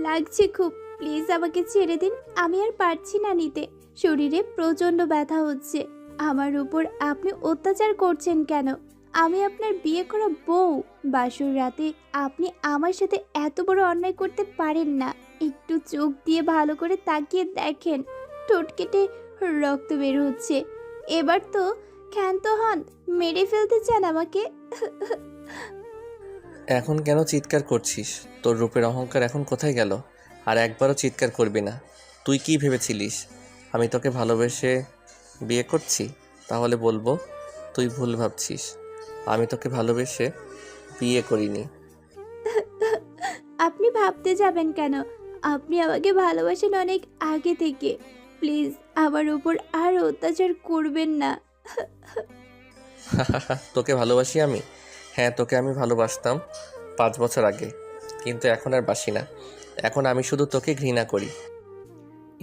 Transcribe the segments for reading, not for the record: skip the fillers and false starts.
লাগছে খুব। প্লিজ আমাকে ছেড়ে দিন, আমি আর পারছি না নিতে। শরীরে প্রচন্ড ব্যথা হচ্ছে। আমার উপর আপনি অত্যাচার করছেন কেন? আমি আপনার বিয়ে করা বউ। বাসর রাতে আপনি আমার সাথে এত বড় অন্যায় করতে পারেন না। একটু চোখ দিয়ে ভালো করে তাকিয়ে দেখেন, ঠোঁট কেটে রক্ত বের হচ্ছে। এবার তো ক্ষান্ত হন, মেরে ফেলতে চান আমাকে। এখন কেন চিৎকার করছিস? তোর রূপের অহংকার এখন কোথায় গেল? আর একবারও চিৎকার করবি না। তুই কি ভেবেছিলিস আমি তোকে ভালোবেসে বিয়ে করছি? তাহলে বলবো তুই ভুল ভাবছিস। আমি তোকে ভালোবেসে বিয়ে করিনি। আপনি ভাবতে যাবেন কেন? আপনি আমাকে ভালোবাসেন অনেক আগে থেকে। প্লিজ আমার উপর আর অত্যাচার করবেন না। তোকে ভালোবাসি আমি? হ্যাঁ, তোকে আমি ভালোবাসতাম 5 বছর আগে, কিন্তু এখন আর বাসি না। এখন আমি শুধু তোকে ঘৃণা করি।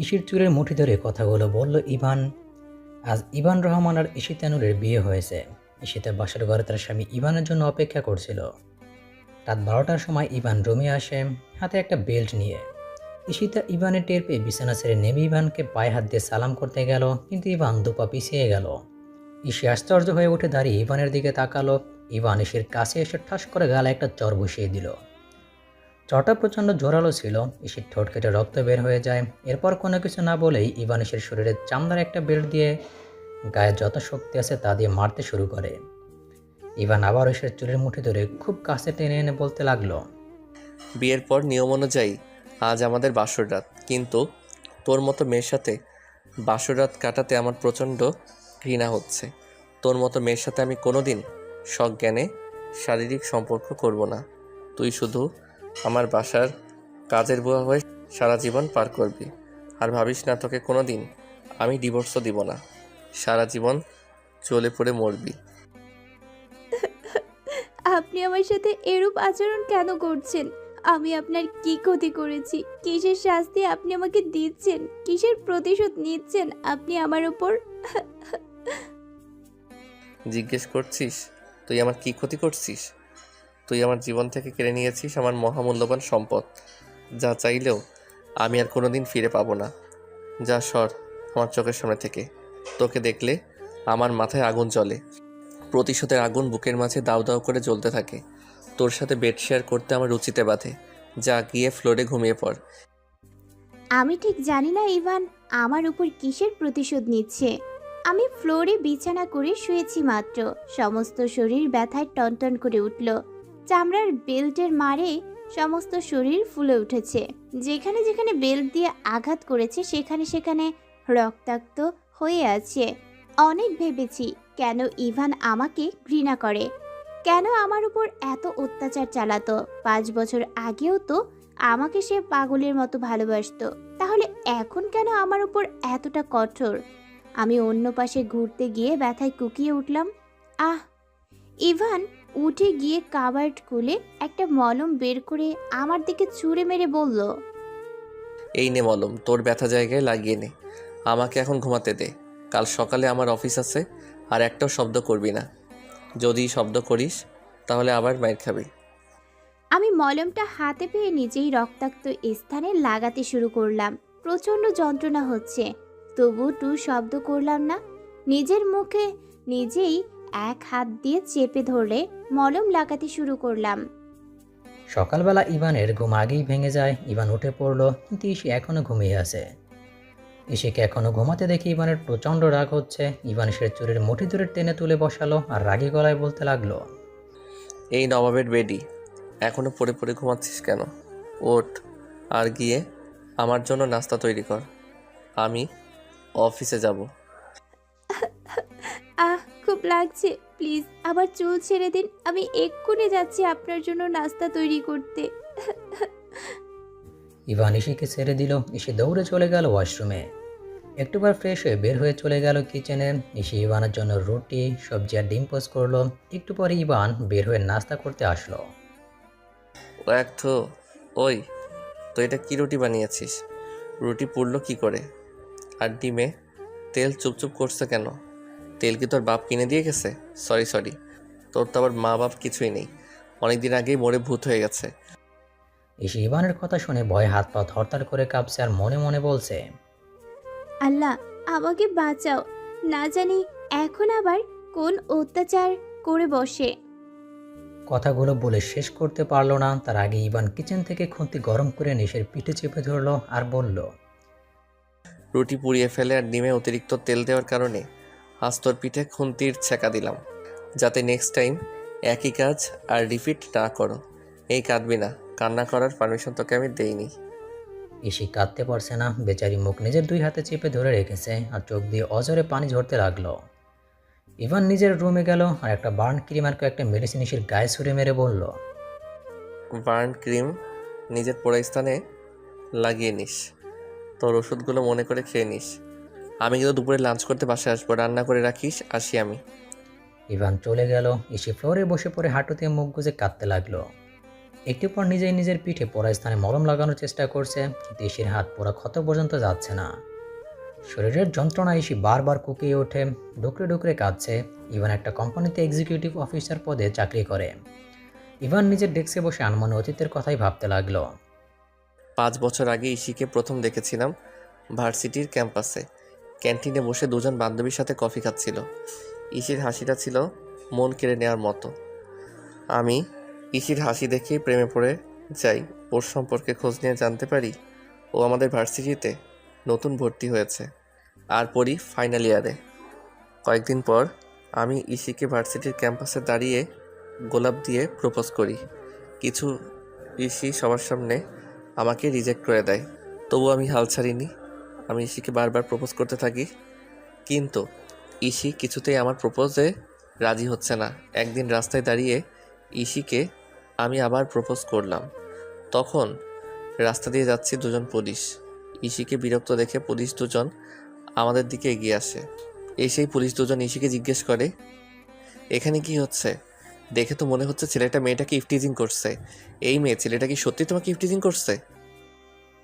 ইসির চুলের মুঠি ধরে কথাগুলো বলল ইভান। আজ ইভান রহমান আর ঈশিতা নূরের বিয়ে হয়েছে। ঈশিতা বাসার ঘরে তার স্বামী ইভানের জন্য অপেক্ষা করছিল। রাত 12টার সময় ইভান রুমে আসে, হাতে একটা বেল্ট নিয়ে। ঈশিতা ইভানের টের পেয়ে বিছানা ছেড়ে নেমে ইভানকে পায়ে হাত দিয়ে সালাম করতে গেল, কিন্তু ইভান দুপা পিছিয়ে গেল। ঈশি আশ্চর্য হয়ে উঠে দাঁড়িয়ে ইভানের দিকে তাকালো। ইভান ঈশির কাছে এসে ঠাস করে গালে একটা চর বসিয়ে দিল। চরটা প্রচণ্ড জোরালো ছিল। ঈশির ঠোঁট কেটে রক্ত বের হয়ে যায়। এরপর কোনো কিছু না বলেই ইভান ঈশির শরীরে চামড়ার একটা বেল্ট দিয়ে গায়ে যত শক্তি আছে তা দিয়ে মারতে শুরু করে। ইভান আবার ঈশির চুলের মুঠি ধরে খুব কাছে টেনে এনে বলতে লাগলো, বিয়ের পর নিয়ম অনুযায়ী আজ আমাদের বাসর রাত, কিন্তু তোর মতো মেয়ের সাথে বাসর রাত কাটাতে আমার প্রচণ্ড ঘৃণা হচ্ছে। তোর মতো মেয়ের সাথে আমি কোনো দিন সজ্ঞানে শারীরিক সম্পর্ক করব না। তুই শুধু আমার বাসার কাজের বুয়া হয়ে সারা জীবন পার করবি। আর ভাবিস না তোকে কোনো দিন আমি ডিভোর্সও দিব না। সারা জীবন চলে পড়ে মরবি। আপনি আমার সাথে এরূপ আচরণ কেন করছেন? আমি আপনার কি ক্ষতি করেছি? কিসের শাস্তি আপনি আমাকে দিচ্ছেন? কিসের প্রতিশোধ নিচ্ছেন আপনি আমার উপর? জিজ্ঞেস করছিস তুই আমার কি ক্ষতি করছিস? তুই আমার জীবন থেকে কেড়ে নিয়েছিস আমার মহামূল্যবান সম্পদ, যা চাইলেও আমি আর কোনো দিন ফিরে পাবো না। যা সর আমার চোখের সামনে থেকে। তোকে দেখলে আমার মাথায় আগুন জ্বলে। প্রতিশোধের আগুন বুকের মাঝে দাউ দাউ করে জ্বলতে থাকে। তোর সাথে বেড শেয়ার করতে আমার রুচিতে বাধে। যা গিয়ে ফ্লোরে ঘুমিয়ে পড়। আমি ঠিক জানি না ইভান আমার উপর কিসের প্রতিশোধ নিচ্ছে। আমি ফ্লোরে বিছানা করে শুয়েছি মাত্র, সমস্ত শরীর ব্যথায় টনটন করে উঠল। চামড়ার বেল্টের মারে সমস্ত শরীর ফুলে উঠেছে। যেখানে যেখানে বেল্ট দিয়ে আঘাত করেছে সেখানে সেখানে রক্তাক্ত হয়ে আছে। অনেক ভেবেছি কেন ইভান আমাকে ঘৃণা করে, কেন আমার উপর এত অত্যাচার চালাতো। 5 বছর আগেও তো আমাকে সে পাগলের মতো ভালোবাসতো, তাহলে এখন কেন আমার উপর এতটা কঠোর? আমি অন্য পাশে ঘুরতে গিয়ে ব্যথায় কুকিয়ে উঠলাম। আহ! ইভান উঠে গিয়ে কাবার্ড খুলে একটা মলম বের করে আমার দিকে ছুঁড়ে মেরে বলল, এই নে মলম, তোর ব্যথা জায়গায় লাগিয়ে নে। আমাকে এখন ঘুমাতে দে। কাল সকালে আমার অফিস আছে। আর একটাও শব্দ করবি না। যদি শব্দ করিস তাহলে আবার মাইর খাবি। আমি মলমটা হাতে পেয়ে নিজেই রক্তাক্ত স্থানে লাগাতে শুরু করলাম। প্রচণ্ড যন্ত্রণা হচ্ছে, তবু টু শব্দ করলাম না। নিজের মুখে নিজেই এক হাত দিয়ে চেপে ধরে মলম লাগাতে শুরু করলাম। সকালবেলা ইভানের ঘুম আগেই ভেঙে যায়। ইভান উঠে পড়ল, কিন্তু ঈশি এখনো ঘুমিয়ে আছে। ঈশিকে এখনো ঘুমাতে দেখে ইভানের প্রচণ্ড রাগ হচ্ছে। ইভান ঈশির চুলের মুঠি ধরে টেনে তুলে বসালো আর রাগী গলায় বলতে লাগলো, এই নবাবের বেডি, এখনো পড়ে পড়ে ঘুমাচ্ছিস কেন? ওঠ, আর গিয়ে আমার জন্য নাস্তা তৈরি কর। আমি অফিসে যাব। খুব লাগছে, প্লিজ আমার চুল ছেড়ে দিন। আমি এক্ষুনি যাচ্ছি আপনার জন্য নাস্তা তৈরি করতে। ইভান ঈশিকে ছেড়ে দিল। ঈশি দৌড়ে চলে গেল ওয়াশরুমে। একটুবার ফ্রেশ হয়ে বের হয়ে চলে গেল কিচেনে। ঈশি ইভানের জন্য রুটি, সবজি আর ডিম পোস্ট করলো। একটু পরে ইভান বের হয়ে নাস্তা করতে আসলো। ও এক তো, ওই তো এটা কি রুটি বানিয়েছিস? রুটি পুড়লো কি করে? আর ডিমে তেল চুপচুপ করছে কেন? তেল কি তোর বাপ কিনে দিয়ে গেছে? সরি সরি, তোর তো আবার মা বাপ কিছুই নেই, অনেক দিন আগেই মরে ভূত হয়ে গেছে। ইসি ইভানের কথা শুনে ভয়ে হাত পা থরথর করে কাঁপছে আর মনে মনে বলছে, আল্লাহ, আমাকে বাঁচাও, না জানি এখন আবার কোন অত্যাচার করে বসে। কথাগুলো বলে শেষ করতে পারলো না, তার আগে ইভান কিচেন থেকে খুন্তি গরম করে নিশের পিঠে চেপে ধরলো আর বলল, রুটি পুড়িয়ে ফেলে আর ডিমে অতিরিক্ত তেল দেওয়ার কারণে আজ তোর পিঠে খুন্তির ছেঁকা দিলাম, যাতে নেক্সট টাইম একই কাজ আর রিপিট না করো। এই কাঁদবি না, কান্না করার পারমিশন তোকে আমি দেইনি। ইসি কাঁদতে পারছে না, বেচারি মুখ নিজের 2 হাতে চেপে ধরে রেখেছে আর চোখ দিয়ে অজরে পানি ঝরতে লাগলো। ইভান নিজের রুমে গেল আর একটা বার্ন ক্রিম আর কয়েকটা মেডিসিন ইসির গায়ে ছুঁড়ে মেরে বলল, বার্ন ক্রিম নিজের পোড়া স্থানে লাগিয়ে নিস, তোর ওষুধগুলো মনে করে খেয়ে নিস। আমি কিন্তু দুপুরে লাঞ্চ করতে বাসায় আসবো, রান্না করে রাখিস, আসি আমি। ইভান চলে গেল। ইসি ফ্লোরে বসে পড়ে হাঁটুতে মুখ গুজে কাঁদতে লাগলো। একটু পর নিজেই নিজের পিঠে পোড়া স্থানে মলম লাগানোর চেষ্টা করছে, কিন্তু ইসির হাত পোড়া ক্ষত পর্যন্ত যাচ্ছে না। শরীরের যন্ত্রণা ইসি বারবার কুকিয়ে ওঠে, ডুকরে ডুকরে কাঁদছে। ইভান একটা কোম্পানিতে এক্সিকিউটিভ অফিসার পদে চাকরি করে। ইভান নিজের ডেস্কে বসে আনমনে অতীতের কথাই ভাবতে লাগলো। 5 বছর আগে ইশিকে প্রথম দেখেছিলাম ভার্সিটির ক্যাম্পাসে। ক্যান্টিনে বসে দুজন বান্ধবীর সাথে কফি খাচ্ছিল। ইশির হাসিটা ছিল মন কেড়ে নেওয়ার মতো। আমি ইশির হাসি দেখেই প্রেমে পড়ে যাই। ওর সম্পর্কে খোঁজ নিয়ে জানতে পারি ও আমাদের ভার্সিটিতে নতুন ভর্তি হয়েছে আর পড়ি ফাইনাল ইয়ারে। কয়েকদিন পর আমি ইশিকে ভার্সিটির ক্যাম্পাসে দাঁড়িয়ে গোলাপ দিয়ে প্রপোজ করি। কিছু ইশি সবার সামনে আমাকে রিজেক্ট করে দেয়, তবু আমি হাল ছাড়িনি। আমি ইশিকে বারবার প্রপোজ করতে থাকি, কিন্তু ইশি কিছুতেই আমার প্রপোজে রাজি হচ্ছে না। একদিন রাস্তায় দাঁড়িয়ে ইশিকে আমি আবার প্রপোজ করলাম। তখন রাস্তা দিয়ে যাচ্ছি দুজন পুলিশ। ইশিকে বিরক্ত দেখে পুলিশ দুজন আমাদের দিকে এগিয়ে আসে। সেই পুলিশ দুজন ইশিকে জিজ্ঞেস করে, এখানে কি হচ্ছে? দেখে তো মনে হচ্ছে ছেলেটা মেয়েটাকে ইফটিজিং করছে। এই মেয়ে ছেলেটা কি সত্যি তোমাকে ইফটিজিং করছে?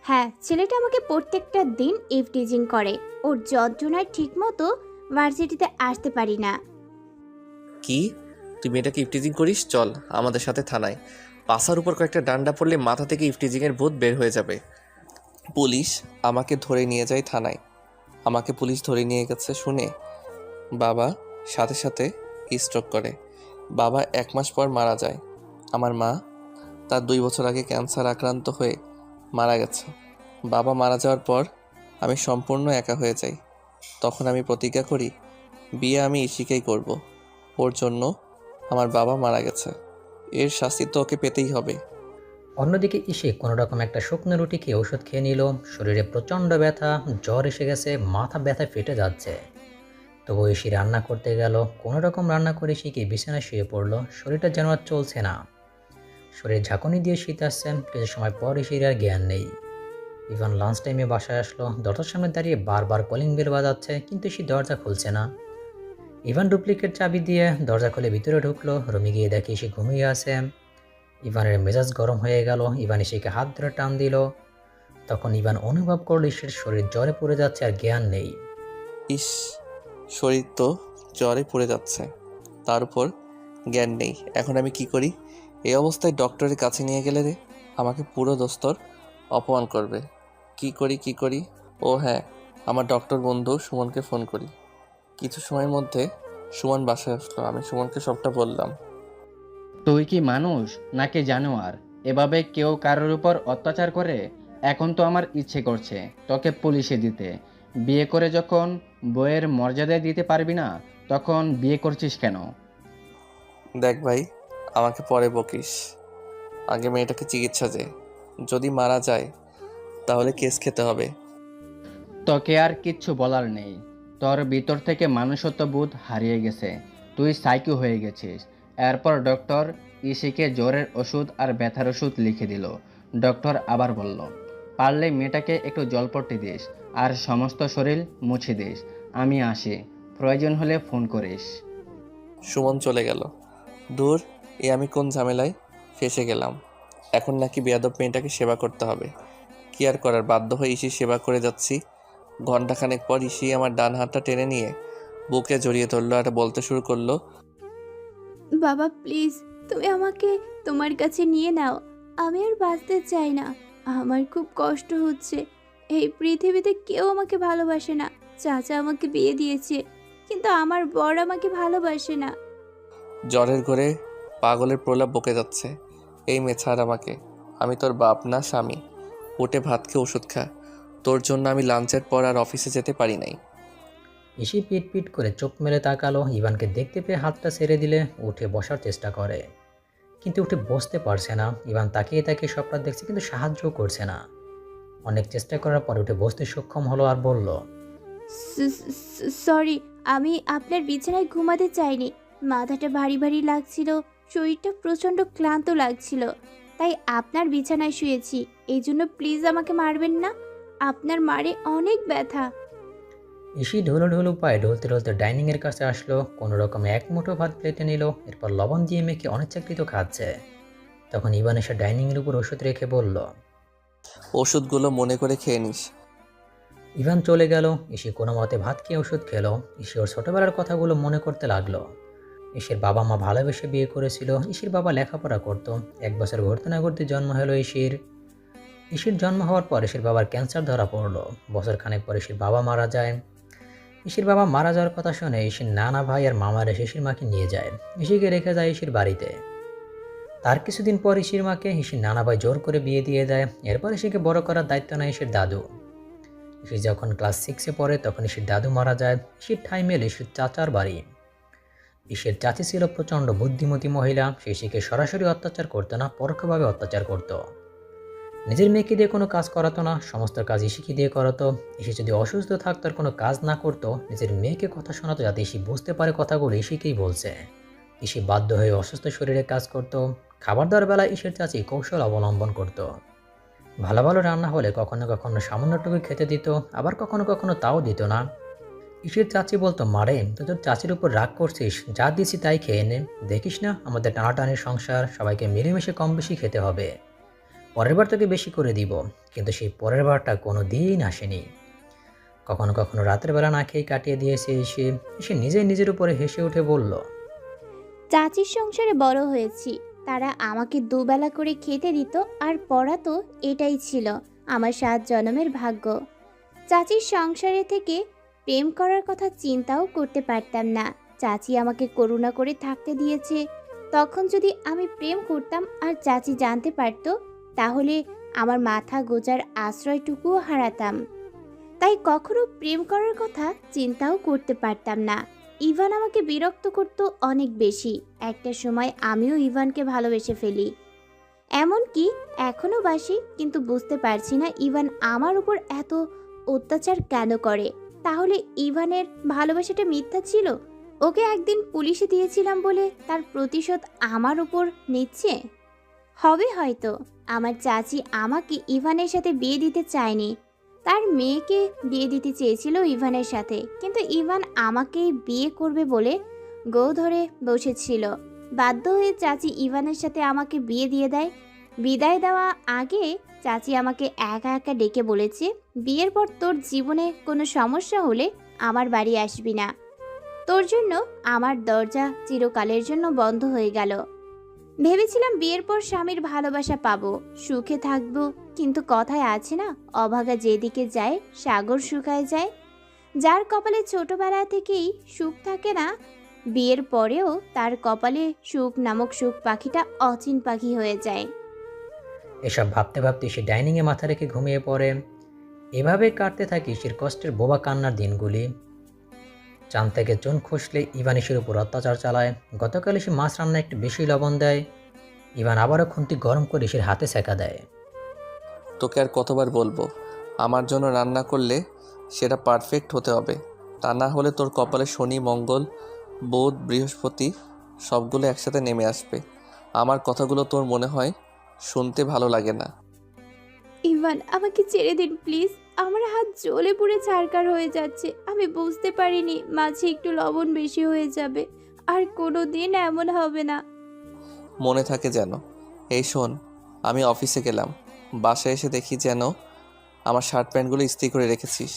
হ্যাঁ, ছেলেটা আমাকে প্রত্যেকটা দিন ইভটিজিং করে। ওর যন্ত্রণায় ঠিকমতো ভার্সিটিতে আসতে পারি না। কি, তুই মেয়েটাকে ইফটিজিং করিস? চল আমাদের সাথে থানায়। পাছার উপর কয়েকটা ডান্ডা পড়লে মাথা থেকে ইফটিজিংয়ের ভূত বের হয়ে যাবে। পুলিশ আমাকে ধরে নিয়ে যায় থানায়। আমাকে পুলিশ ধরে নিয়ে গেছে শুনে বাবা সাথে সাথে স্ট্রোক করে। বাবা 1 মাস পর মারা যায়। আমার মা তার 2 বছর আগে ক্যান্সার আক্রান্ত হয়ে মারা গেছে। বাবা মারা যাওয়ার পর আমি সম্পূর্ণ একা হয়ে যাই। তখন আমি প্রতিজ্ঞা করি বিয়ে আমি ইশিকেই করব। ওর জন্য আমার বাবা মারা গেছে, এর শাস্তি তো ওকে পেতেই হবে। অন্যদিকে ইসে কোনোরকম একটা শুকনো রুটি খেয়ে ওষুধ খেয়ে নিল। শরীরে প্রচণ্ড ব্যথা, জ্বর এসে গেছে, মাথা ব্যথায় ফেটে যাচ্ছে। তবু ইসি রান্না করতে গেল। কোনো রকম রান্না করে শিখে বিছানায় শুয়ে পড়লো। শরীরটা যেন আর চলছে না। শরীর ঝাঁকুনি দিয়ে শীত আসছে। কিছু সময় পর ইসির আর জ্ঞান নেই। ইভান লাঞ্চ টাইমে বাসায় আসলো। দরজার সামনে দাঁড়িয়ে বারবার কলিং বেল বাজাচ্ছে, কিন্তু সে দরজা খুলছে না। ইভান ডুপ্লিকেট চাবি দিয়ে দরজা খুলে ভিতরে ঢুকলো। রুমে গিয়ে দেখে সে ঘুমিয়ে আছে। ইভানের মেজাজ গরম হয়ে গেল। ইভান ইসিকে হাত ধরে টান দিল। তখন ইভান অনুভব করলো ইসির শরীর জ্বরে পড়ে যাচ্ছে আর জ্ঞান নেই। ইস, শরীর তো জ্বরে পড়ে যাচ্ছে, তার উপর জ্ঞান নেই। এখন আমি কি করি? এই অবস্থায় ডক্টরের কাছে নিয়ে গেলে রে আমাকে পুরো দোস্তর অপমান করবে। কি করি? ও হ্যাঁ, আমার ডক্টর বন্ধু সুমনকে ফোন করি। কিছু সময়ের মধ্যে সুমন বাসায় আসলো। আমি সুমনকে সবটা বললাম। তুই কি মানুষ নাকি জানোয়ার? এভাবে কেউ কারোর উপর অত্যাচার করে? এখন তো আমার ইচ্ছে করছে তোকে পুলিশে দিতে। বিয়ে করে যখন বইয়ের মর্যাদা দিতে পারবি না, তখন বিয়ে করছিস কেন? দেখ ভাই, আমাকে পরে বকিস, আগে মেয়েটাকে চিকিৎসা দে। যদি মারা যায় তাহলে কেস খেতে হবে। তোকে আর কিচ্ছু বলার নেই। তোর ভিতর থেকে মানুষত্ববোধ হারিয়ে গেছে। তুই সাইকো হয়ে গেছিস। এরপর ডক্টর ইসিকে জ্বরের ওষুধ আর ব্যথার ওষুধ লিখে দিল। ডক্টর আবার বলল, পারলে মেয়েটাকে একটু জলপট্টি দিস আর সমস্ত শরীর মুছে দিস। আমি আসি, প্রয়োজন হলে ফোন করিস। সুমন চলে গেল। দূর, আমি কোন ঝামেলায় ফেসে গেলাম। এখন নাকি বেয়াদব মেয়েটাকে সেবা করতে হবে। কি আর করার, বাধ্য হয়ে ইসির সেবা করে যাচ্ছি। ঘন্টাখানেক পর ইসি আমার ডান হাতটা টেনে নিয়ে বুকে জড়িয়ে ধরলো আর বলতে শুরু করলো, বাবা প্লিজ, তুমি আমাকে তোমার কাছে নিয়ে নাও। আমি আর বাঁচতে চাই না। আমার খুব কষ্ট হচ্ছে। এই পৃথিবীতে কেউ আমাকে ভালোবাসে না। চাচা আমাকে বিয়ে দিয়েছে, কিন্তু আমার বর আমাকে ভালোবাসে না। জ্বরের ঘরে পাগলের প্রলাপ বকে যাচ্ছে। এই মেয়ে ছাড় আমাকে। আমি তোর বাপ না স্বামী। উঠে ভাত খেয়ে ওষুধ খা। তোর জন্য আমি লাঞ্চের পর আর অফিসে যেতে পারি নাই। ইসি পিট পিট করে চোখ মেলে তাকালো। ইভানকে দেখতে পেয়ে হাতটা ছেড়ে দিলে উঠে বসার চেষ্টা করে, কিন্তু উঠে বসতে পারছে না। ইভান তাকিয়ে তাকিয়ে সবটা দেখছে, কিন্তু সাহায্যও করছে না। অনেক চেষ্টা করার পর উঠে বসতে সক্ষম হলো আর বলল, সরি, আমি আপনার বিছানায় ঘুমাতে চাইনি। মাথাটা ভারী ভারী লাগছিল, শরীরটা প্রচণ্ড ক্লান্ত লাগছিল, তাই আপনার বিছানায় শুয়েছি। এই জন্য প্লিজ আমাকে মারবেন না। আপনার মারে অনেক ব্যথা। ইসি ঢোলো ঢোলো পায়ে ঢলতে ঢলতে ডাইনিংয়ের কাছে আসলো। কোনো রকমে এক মুঠো ভাত প্লেটে নিল, এরপর লবণ দিয়ে মেখে অনিচ্ছাকৃত খাচ্ছে। তখন ইভান এসে ডাইনিংয়ের উপর ওষুধ রেখে বলল, ওষুধগুলো মনে করে খেয়ে নিস। ইভান চলে গেল। ইসি কোনো মতে ভাত খেয়ে ওষুধ খেলো। ইসি ওর ছোটবেলার কথাগুলো মনে করতে লাগলো। ইসির বাবা মা ভালোবেসে বিয়ে করেছিল। ইসির বাবা লেখাপড়া করত। 1 বছর ঘুরতে না ঘুরতে জন্ম হলো ইসির। ইসির জন্ম হওয়ার পর ইসির বাবার ক্যান্সার ধরা পড়লো। বছর খানেক পর ইসির বাবা মারা যায়। ইসির বাবা মারা যাওয়ার কথা শুনে ইসির নানা ভাই আর মামার এসে ইসির মাকে নিয়ে যায়। ইসিকে রেখে যায় ইসির বাড়িতে। তার কিছুদিন পর ইসির মাকে ইসির নানা ভাই জোর করে বিয়ে দিয়ে দেয়। এরপর ইসিকে বড় করার দায়িত্ব নেয় ইসির দাদু। ইসি যখন ক্লাস 6-এ পড়ে তখন ইসির দাদু মারা যায়। ইসির ঠাঁই মেলে ইসির চাচার বাড়ি। ইসির চাচি ছিল প্রচণ্ড বুদ্ধিমতী মহিলা। সে ইসিকে সরাসরি অত্যাচার করতো না, পরোক্ষভাবে অত্যাচার করত। নিজের মেয়েকে দিয়ে কোনো কাজ করাতো না, সমস্ত কাজ ইসিকে দিয়ে করাতো। ইসি যদি অসুস্থ থাকতো আর কোনো কাজ না করতো, নিজের মেয়েকে কথা শোনাতো যাতে ইসি বুঝতে পারে কথাগুলো ইসিকেই বলছে। ইসি বাধ্য হয়ে অসুস্থ শরীরে কাজ করত। খাবার দাবার বেলায় ইসির চাচি কৌশল অবলম্বন করত। ভালো ভালো রান্না হলে কখনো কখনো সামান্যটুকু খেতে দিত, আবার কখনো কখনো তাও দিত না। ইসির চাচি বলতো, মারে তুই তোর চাচির উপর রাগ করছিস, যা দিছি তাই খেয়ে নে। দেখিস না আমাদের টানাটানির সংসার, সবাইকে মিলেমিশে কম বেশি খেতে হবে। পরের বার তোকে বেশি করে দিব। কিন্তু সেই পরের বারটা কোনো দিন আসেনি। কখনো কখনো রাতের বেলা না খেয়ে কাটিয়ে দিয়েছে এসে। এসে নিজেই নিজের উপরে হেসে উঠে বলল, চাচির সংসারে বড় হয়েছি। তারা আমাকে দুবেলা করে খেতে দিত আর পড়াতো, এটাই ছিল আমার 7 জন্মের ভাগ্য। চাচির সংসারে থেকে প্রেম করার কথা চিন্তাও করতে পারতাম না। চাচি আমাকে করুণা করে থাকতে দিয়েছে। তখন যদি আমি প্রেম করতাম আর চাচি জানতে পারতো, তাহলে আমার মাথা গোজার আশ্রয়টুকুও হারাতাম। তাই কখনো প্রেম করার কথা চিন্তাও করতে পারতাম না। ইভান আমাকে বিরক্ত করত অনেক বেশি। একটা সময় আমিও ইভানকে ভালোবেসে ফেলি। এমনকি এখনও বাসি, কিন্তু বুঝতে পারছি না ইভান আমার উপর এত অত্যাচার কেন করে। তাহলে ইভানের ভালোবাসাটা মিথ্যা ছিল? ওকে একদিন পুলিশে দিয়েছিলাম বলে তার প্রতিশোধ আমার উপর নিচ্ছে? হবে হয়তো। আমার চাচি আমাকে ইভানের সাথে বিয়ে দিতে চায়নি, তার মেয়েকে বিয়ে দিতে চেয়েছিল ইভানের সাথে, কিন্তু ইভান আমাকেই বিয়ে করবে বলে গো ধরে বসেছিল। বাধ্য হয়ে চাচি ইভানের সাথে আমাকে বিয়ে দিয়ে দেয়। বিদায় দেওয়া আগে চাচি আমাকে একা একা ডেকে বলেছে, বিয়ের পর তোর জীবনে কোনো সমস্যা হলে আমার বাড়ি আসবি না। তোর জন্য আমার দরজা চিরকালের জন্য বন্ধ হয়ে গেল। ভেবেছিলাম বিয়ের পর স্বামীর ভালোবাসা পাবো, সুখে থাকবো, কিন্তু কথায় আছে না, অভাগা যেদিকে যায় সাগর শুকায় যায়। যার কপালে ছোটবেলা থেকেই সুখ থাকে না, বিয়ের পরেও তার কপালে সুখ নামক সুখ পাখিটা অচিন পাখি হয়ে যায়। এসব ভাবতে ভাবতে সে ডাইনিংয়ে মাথা রেখে ঘুমিয়ে পড়ে। এভাবে কাটতে থাকে ইসির কষ্টের বোবা কান্নার দিনগুলি। চান থেকে চুন খসলে ইভান ইসির উপর অত্যাচার চালায়। গতকাল সে মাছ রান্নায় একটু বেশি লবণ দেয়। ইভান আবারও খুন্তি গরম করে ইসির হাতে সেঁকা দেয়। তোকে আর কতবার বলবো, আমার জন্য রান্না করলে সেটা পারফেক্ট হতে হবে। তা না হলে তোর কপালে শনি, মঙ্গল, বুধ, বৃহস্পতি সবগুলো একসাথে নেমে আসবে। আমার কথাগুলো তোর মনে হয় শুনতে ভালো লাগে না? ইভান, আমাকে ছেড়ে দিন প্লিজ। আমার হাত জ্বলে পুড়ে ছারকার হয়ে যাচ্ছে। আমি বুঝতে পারিনি মাঝে একটু লবণ বেশি হয়ে যাবে। আর কোনো দিন এমন হবে না। মনে থাকে যেন। এই শোন, আমি অফিসে গেলাম, বাসায় এসে দেখি যেন আমার শার্ট প্যান্টগুলো ইস্ত্রি করে রেখেছিস।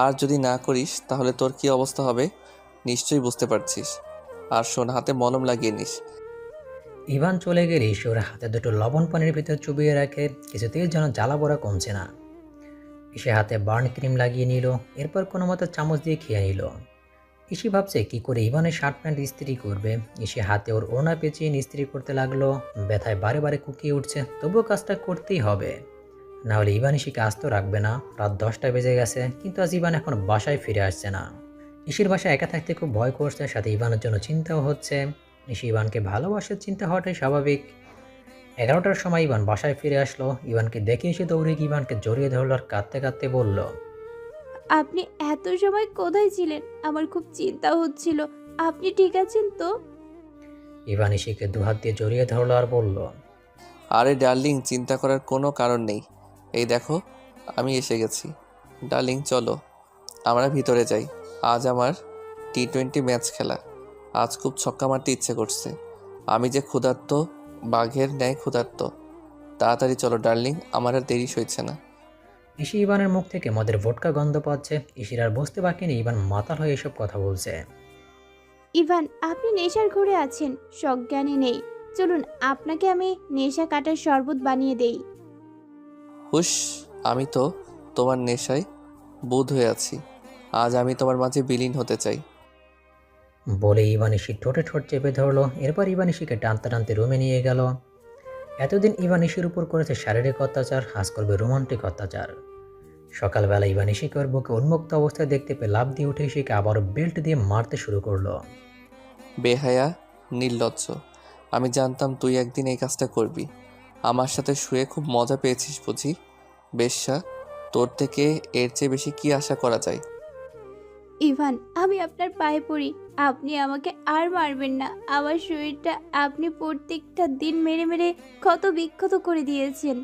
আর যদি না করিস তাহলে তোর কী অবস্থা হবে নিশ্চয়ই বুঝতে পারছিস। আর শোন, হাতে মলম লাগিয়ে নিস। ইভান চলে গেলে সে ওর হাতে দুটো লবণ পানির ভিতর চুবিয়ে রাখে, কিছুতেই যেন জ্বালা পোড়া কমছে না। সে হাতে বার্ন ক্রিম লাগিয়ে নিল, এরপর কোনো মতো চামচ দিয়ে খেয়ে নিল। ইসি ভাবছে কি করে ইভানের শার্ট প্যান্ট ইস্ত্রি করবে। ইসি হাতে ওর ওড়না পেঁচিয়ে ইস্ত্রি করতে লাগলো। ব্যথায় বারে বারে কুকিয়ে উঠছে, তবুও কাজটা করতেই হবে, না হলে ইভান ইসিকে আস্ত রাখবে না। রাত 10টা বেজে গেছে, কিন্তু আজ ইভান এখন বাসায় ফিরে আসছে না। ইসির বাসায় একা থাকতে খুব ভয় করছে, সাথে ইভানের জন্য চিন্তাও হচ্ছে। ইসি ইভানকে ভালোবাসার চিন্তা হওয়াটাই স্বাভাবিক। 11টার সময় ইভান বাসায় ফিরে আসলো। ইভানকে দেখে এসে দৌড়ে গিয়ে ইভানকে জড়িয়ে ধরলো আর কাঁদতে কাঁদতে বলল, আপনি এত সময় কোথায় ছিলেন? আমার খুব চিন্তা হচ্ছিল। আপনি ঠিক আছেন তো? ইভান ইসিকে দুহাত দিয়ে জড়িয়ে ধরলো আর বলল, আরে ডার্লিং, চিন্তা করার কোনো কারণ নেই। এই দেখো, আমি এসে গেছি। ডার্লিং চলো আমরা ভিতরে যাই। আজ আমার টি20 ম্যাচ খেলা। আজ খুব ছক্কা মারতে ইচ্ছে করছে। আমি যে ক্ষুধার্ত, বাঘের ন্যায় ক্ষুধার্ত। তাড়াতাড়ি চলো ডার্লিং, আমার আর দেরি সইছে না। ইসি ইভানের মুখ থেকে মদের ভোটকা গন্ধ পাচ্ছে। ইসির আর বসতে বাকি নেই, ইভান মাতাল হয়ে এসব কথা বলছে। ইভান, আপনি নেশার ঘরে আছেন, সজ্ঞানে নেই। চলুন আপনাকে আমি নেশা কাটার শরবত বানিয়ে দেই। হুশ, আমি তো তোমার নেশায় বুঁদ হয়ে আছি। আজ আমি তোমার মাঝে বিলীন হতে চাই। বলে ইভান ইসির ঠোঁটে ঠোঁট চেপে ধরলো। এরপর ইভান ইসিকে টানতে টানতে রুমে নিয়ে গেল। এতদিন ইভান ইসির উপর করেছে শারীরিক অত্যাচার, আজ করবে রোমান্টিক অত্যাচার। সকালবেলা ইভান ইসিকে ওর বুকে উন্মুক্ত অবস্থায় দেখতে পেয়ে লাফ দিয়ে উঠে ইসিকে আবারও বেল্ট দিয়ে মারতে শুরু করলো। বেহায়া, নির্লজ্জ। আমি জানতাম তুই একদিন এই কাজটা করবি। আমার সাথে শুয়ে খুব মজা পেয়েছিস বুঝি? বেশ্যা, তোর থেকে এর চেয়ে বেশি কি আশা করা যায়? ইভান, আমি আপনার পায়ে পড়ি, আপনি আমাকে আর মারবেন না। আমার শরীরটা আপনি প্রত্যেকটা দিন মেরে মেরে ক্ষত বিক্ষত করে দিয়েছেন।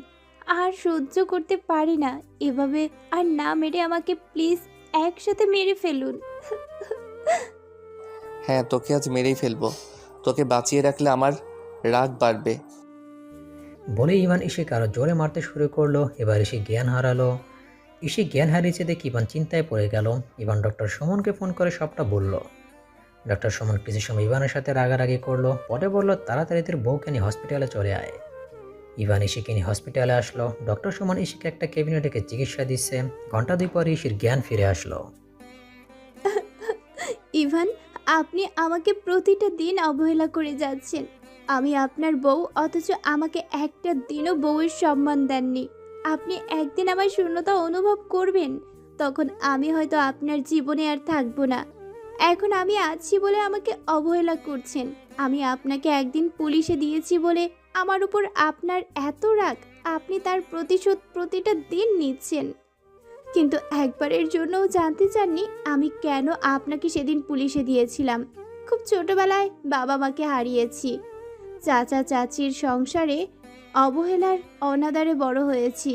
আর সহ্য করতে পারি না। এভাবে আর না মেরে আমাকে প্লিজ একসাথে মেরে ফেলুন। হ্যাঁ, তোকে আজ মেরেই ফেলবো। তোকে বাঁচিয়ে রাখলে আমার রাগ বাড়বে। বলে ইভান ইসিকে আরো জোরে মারতে শুরু করলো। এবার ইসি জ্ঞান হারালো। ইসি জ্ঞান হারিয়েছে দেখে ইভান চিন্তায় পড়ে গেল। ইভান ডক্টর সুমনকে ফোন করে সবটা বলল। ডক্টর সুমন কিছু সময় ইভানের সাথে রাগারাগি করলো, পরে বলল তাড়াতাড়ি তোর বউকে নিয়ে হসপিটালে চলে আয়। ইভান ইসিকে নিয়ে হসপিটালে আসলো। ডক্টর সুমন ইসিকে একটা কেবিনে ডেকে চিকিৎসা দিচ্ছে। ঘন্টা 2 পরে ইসির জ্ঞান ফিরে আসলো। ইভান, আপনি আমাকে প্রতিটা দিন অবহেলা করে যাচ্ছেন। আমি আপনার বউ, অথচ আমাকে একটা দিনও বউয়ের সম্মান দেননি। আপনি একদিন আমার শূন্যতা অনুভব করবেন, তখন আমি হয়তো আপনার জীবনে আর থাকবো না। এখন আমি আছি বলে আমাকে অবহেলা করছেন। আমি আপনাকে একদিন পুলিশে দিয়েছি বলে আমার উপর আপনার এত রাগ। আপনি তার প্রতিশোধ প্রতিটা দিন নিচ্ছেন, কিন্তু একবারের জন্যও জানতে চাননি আমি কেন আপনাকে সেদিন পুলিশে দিয়েছিলাম। খুব ছোটবেলায় বাবা মাকে হারিয়েছি। চাচা চাচির সংসারে অবহেলার অনাদারে বড় হয়েছি।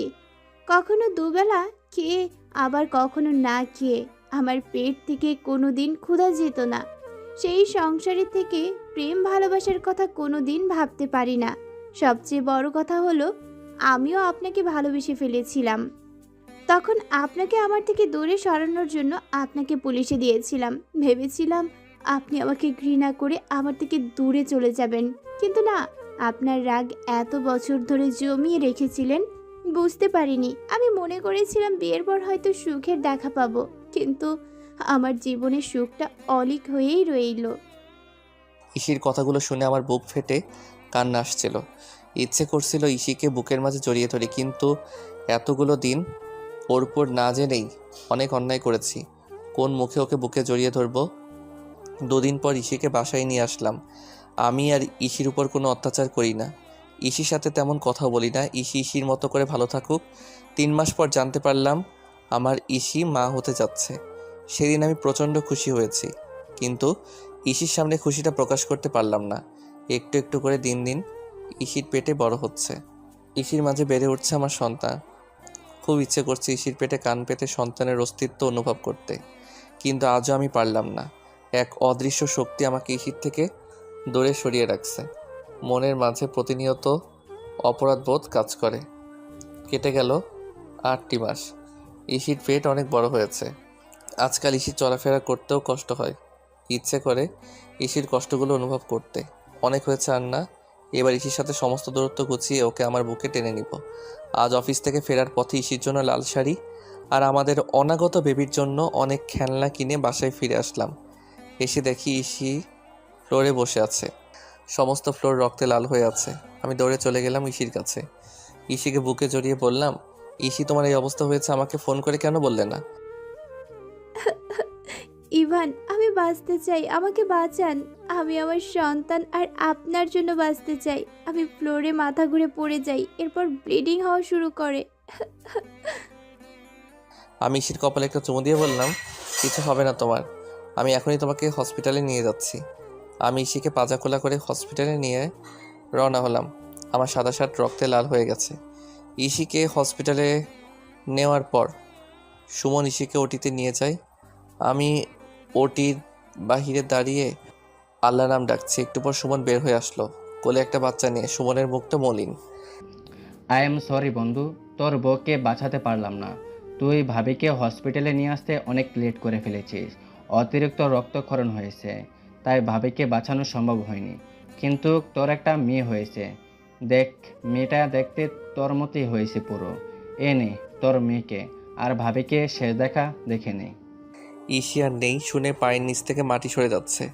কখনো দুবেলা খেয়ে, আবার কখনো না খেয়ে। আমার পেট থেকে কোনো দিন ক্ষুধা যেত না। সেই সংসারে থেকে প্রেম ভালোবাসার কথা কোনো দিন ভাবতে পারি না। সবচেয়ে বড় কথা হলো, আমিও আপনাকে ভালোবেসে ফেলেছিলাম। তখন আপনাকে আমার থেকে দূরে সরানোর জন্য আপনাকে পুলিশে দিয়েছিলাম। ভেবেছিলাম আপনি আমাকে ঘৃণা করে আমার থেকে দূরে চলে যাবেন, কিন্তু না, আপনার রাগ এত বছর ধরে জমিয়ে রেখেছিলেন। বুঝতে পারিনি। আমি মনে করেছিলাম বিয়ের পর হয়তো সুখের দেখা পাবো, কিন্তু আমার জীবনের সুখটা অলীক হয়েই রইল। ইসির কথাগুলো শুনে আমার বুক ফেটে কান্না আসছিল। ইচ্ছে করছিল ইসিকে বুকের মাঝে জড়িয়ে ধরি, কিন্তু এতগুলো দিন ওর উপর না জেনেই অনেক অন্যায় করেছি। কোন মুখে ওকে বুকে জড়িয়ে ধরবো? 2 দিন পর ইসিকে বাসায় নিয়ে আসলাম। আমি আর ইসির উপর কোনো অত্যাচার করি না। ইসির সাথে তেমন কথা বলি না। ইসি ইসির মতো করে ভালো থাকুক। 3 মাস পর জানতে পারলাম আমার ইসি মা হতে যাচ্ছে। সেদিন আমি প্রচণ্ড খুশি হয়েছি, কিন্তু ইসির সামনে খুশিটা প্রকাশ করতে পারলাম না। একটু একটু করে দিন দিন ইসির পেটে বড় হচ্ছে। ইসির মাঝে বেড়ে উঠছে আমার সন্তান। খুব ইচ্ছে করছে ইসির পেটে কান পেতে সন্তানের অস্তিত্ব অনুভব করতে, কিন্তু আজও আমি পারলাম না। এক অদৃশ্য শক্তি আমাকে ইসির থেকে দূরে সরিয়ে রাখছে। মনের মাঝে প্রতিনিয়ত অপরাধবোধ কাজ করে। কেটে গেল 8টি মাস। ইসির পেট অনেক বড় হয়েছে। আজকাল ইসির চলাফেরা করতেও কষ্ট হয়। ইচ্ছে করে ইসির কষ্টগুলো অনুভব করতে। অনেক হয়েছে আর না, এবার ইসির সাথে সমস্ত দূরত্ব গুছিয়ে ওকে আমার বুকে টেনে নিব। আজ অফিস থেকে ফেরার পথে ইসির জন্য লাল শাড়ি আর আমাদের অনাগত বেবির জন্য অনেক খেলনা কিনে বাসায় ফিরে আসলাম। এসে দেখি ইসি ফ্লোরে বসে আছে, সমস্ত ফ্লোর রক্তে লাল হয়ে আছে। আমি দৌড়ে চলে গেলাম ইসির কাছে। ইসিকে বুকে জড়িয়ে বললাম, ইসি তোমার এই অবস্থা হয়েছে, আমাকে ফোন করে কেন বললে না? ইভান, আমি বাঁচতে চাই, আমাকে বাঁচান। আমি আমার সন্তান আর আপনার জন্য বাঁচতে চাই। আমি ফ্লোরে মাথা ঘুরে পড়ে যাই, এরপর ব্লিডিং হওয়া শুরু করে। আমি ইসির কপালে একটা চুমু দিয়ে বললাম, কিছু হবে না তোমার, আমি এখনই তোমাকে হসপিটালে নিয়ে যাচ্ছি। আমি ইসিকে পাজাখোলা করে হসপিটালে নিয়ে রওনা হলাম। আমার সাদা শার্ট রক্তে লাল হয়ে গেছে। ইসিকে হসপিটালে নেওয়ার পর সুমন ইসিকে ওটিতে নিয়ে যায়। আমি ওটির বাহিরে দাঁড়িয়ে আল্লাহ নাম ডাকছি। একটু পর সুমন বের হয়ে আসলো, কোলে একটা বাচ্চা নিয়ে। সুমনের মুখটা মলিন। আই এম সরি বন্ধু, তোর বউকে বাঁচাতে পারলাম না। তুই ভাবিকে হসপিটালে নিয়ে আসতে অনেক লেট করে ফেলেছিস। অতিরিক্ত রক্তক্ষরণ হয়েছে, তাই ভাবিকে বাঁচানো সম্ভব হয়নি। কিন্তু তোর একটা মেয়ে হয়েছে, দেখ মেয়েটা দেখতে তোর মতোই হয়েছে পুরো। এ নে তোর মেয়েকে, আর ভাবিকে শেষ দেখা দেখে নে। ইসি আর নেই শুনে পায়ের নিচ থেকে মাটি সরে যাচ্ছে।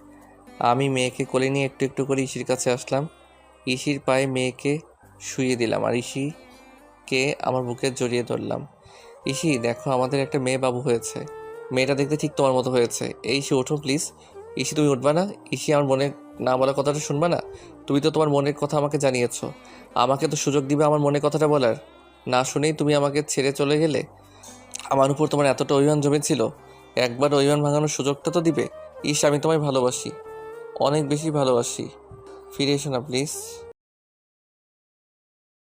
আমি মেয়েকে কোলে নিয়ে একটু একটু করে ইসির কাছে আসলাম। ইসির পায়ে মেয়েকে শুইয়ে দিলাম আর ইসিকে আমার বুকে জড়িয়ে ধরলাম। ইসি দেখো, আমাদের একটা মেয়ে বাবু হয়েছে। মেয়েটা দেখতে ঠিক তোমার মতো হয়েছে। এই ইসি ওঠো প্লিজ। ইসি তুমি উঠবা না? ইসি আমার মনে না বলা কথাটা শুনবা না? তুমি তো তোমার মনের কথা আমাকে জানিয়েছো, আমাকে তো সুযোগ দিবে আমার মনের কথাটা বলার। না শুনেই তুমি আমাকে ছেড়ে চলে গেলে। আমার উপর তোমার এতটা অভিমান জমেছিল, একবার অভিমান ভাঙানোর সুযোগটা তো দিবে। ইস, আমি তোমায় ভালোবাসি, অনেক বেশি ভালোবাসি। ফিরে এসো না প্লিজ।